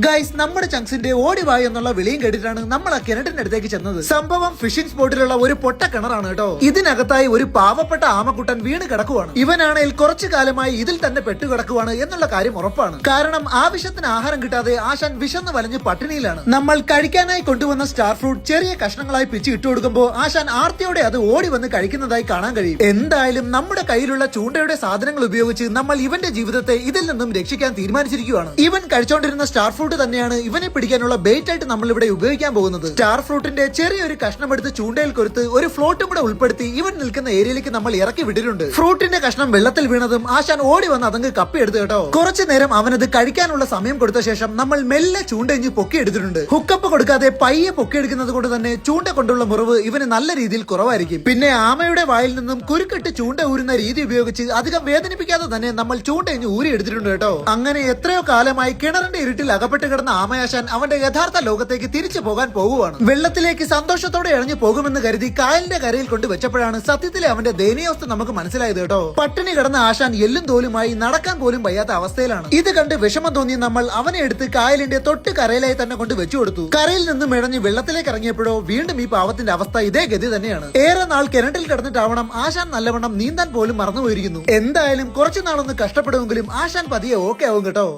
Guys, നമ്മുടെ ചങ്സിന്റെ ഓടിവായി എന്നുള്ള വിളിയും കേട്ടിട്ടാണ് നമ്മൾ ആ കിണറ്റിന്റെ അടുത്തേക്ക് ചെന്നത്. സംഭവം ഫിഷിംഗ് സ്പോട്ടിലുള്ള ഒരു പൊട്ട കിണറാണ് കേട്ടോ. ഇതിനകത്തായി ഒരു പാവപ്പെട്ട ആമക്കുട്ടൻ വീണ് കിടക്കുവാണ്. ഇവനാണെങ്കിൽ കുറച്ചു കാലമായി ഇതിൽ തന്നെ പെട്ടുകിടക്കുവാണ് എന്നുള്ള കാര്യം ഉറപ്പാണ്. കാരണം ആവശ്യത്തിന് ആഹാരം കിട്ടാതെ ആശാൻ വിശന്ന് വലഞ്ഞ് പട്ടിണിയിലാണ്. നമ്മൾ കഴിക്കാനായി കൊണ്ടുവന്ന സ്റ്റാർ ഫ്രൂട്ട് ചെറിയ കഷ്ണങ്ങളായി പിച്ച് ഇട്ടുകൊടുക്കുമ്പോൾ ആശാൻ ആർത്തിയോടെ അത് ഓടി വന്ന് കഴിക്കുന്നതായി കാണാൻ കഴിയും. എന്തായാലും നമ്മുടെ കയ്യിലുള്ള ചൂണ്ടയുടെ സാധനങ്ങൾ ഉപയോഗിച്ച് നമ്മൾ ഇവന്റെ ജീവിതത്തെ ഇതിൽ നിന്നും രക്ഷിക്കാൻ തീരുമാനിച്ചിരിക്കുകയാണ്. ഇവൻ കഴിച്ചോണ്ടിരുന്ന സ്റ്റാർ ഫ്രൂട്ട് തന്നെയാണ് ഇവനെ പിടിക്കാനുള്ള ബെയ്റ്റ് ആയിട്ട് നമ്മൾ ഇവിടെ ഉപയോഗിക്കാൻ പോകുന്നത്. സ്റ്റാർ ഫ്രൂട്ടിന്റെ ചെറിയൊരു കഷ്ണം എടുത്ത് ചൂണ്ടയിൽ കൊരുത്ത് ഒരു ഫ്ലോട്ടും കൂടെ ഉൾപ്പെടുത്തി ഇവൻ നിൽക്കുന്ന ഏരിയയിലേക്ക് നമ്മൾ ഇറക്കി വിട്ടിട്ടുണ്ട്. ഫ്രൂട്ടിന്റെ കഷ്ണം വെള്ളത്തിൽ വീണതും ആശാൻ ഓടി വന്ന് അതങ്ങ് കപ്പിയെടുത്ത് കേട്ടോ. കുറച്ചു നേരം അവനത് കഴിക്കാനുള്ള സമയം കൊടുത്ത ശേഷം നമ്മൾ മെല്ലെ ചൂണ്ടയിഞ്ഞ് പൊക്കിയെടുത്തിട്ടുണ്ട്. ഹുക്കപ്പ് കൊടുക്കാതെ പയ്യെ പൊക്കിയെടുക്കുന്നത് കൊണ്ട് തന്നെ ചൂണ്ട കൊണ്ടുള്ള മുറിവ് ഇവന് നല്ല രീതിയിൽ കുറവായിരിക്കും. പിന്നെ ആമയുടെ വായിൽ നിന്നും കുരുക്കിട്ട് ചൂണ്ട ഊരുന്ന രീതി ഉപയോഗിച്ച് അധികം വേദനിപ്പിക്കാതെ തന്നെ നമ്മൾ ചൂണ്ടയിഞ്ഞ് ഊരി എടുത്തിട്ടുണ്ട് കേട്ടോ. അങ്ങനെ എത്രയോ കാലമായി കിണറിന്റെ ഇരുട്ടിൽ അകപ്പെട്ട് കിടന്ന ആമയാശാൻ അവന്റെ യഥാർത്ഥ ലോകത്തേക്ക് തിരിച്ചു പോകാൻ പോകുവാണ്. വെള്ളത്തിലേക്ക് സന്തോഷത്തോടെ ഇറങ്ങി പോകുമെന്ന് കരുതി കായലിന്റെ കരയിൽ കൊണ്ട് വെച്ചപ്പോഴാണ് സത്യത്തിലെ അവന്റെ ദയനീയാവസ്ഥ നമുക്ക് മനസ്സിലായത് കേട്ടോ. പട്ടിണി കിടന്ന ആശാൻ എല്ലും തോലുമായി നടക്കാൻ പോലും വയ്യാത്ത അവസ്ഥയിലാണ്. ഇത് കണ്ട് വിഷമം തോന്നിയ നമ്മൾ അവനെ എടുത്ത് കായലിന്റെ തൊട്ട് കരയിലായി തന്നെ കൊണ്ട് വെച്ചു കൊടുത്തു. കരയിൽ നിന്നും ഇഴഞ്ഞ് വെള്ളത്തിലേക്ക് ഇറങ്ങിയപ്പോഴോ വീണ്ടും ഈ പാവത്തിന്റെ അവസ്ഥ ഇതേ ഗതി തന്നെയാണ്. ഏറെ നാൾ കിണറ്റിൽ കിടന്നിട്ടാവണം ആശാൻ നല്ലവണ്ണം നീന്താൻ പോലും മറന്നുപോയിരിക്കുന്നു. എന്തായാലും കുറച്ചു നാളൊന്ന് കഷ്ടപ്പെടുമെങ്കിലും ആശാൻ പതിയെ ഓക്കെ ആവും കേട്ടോ.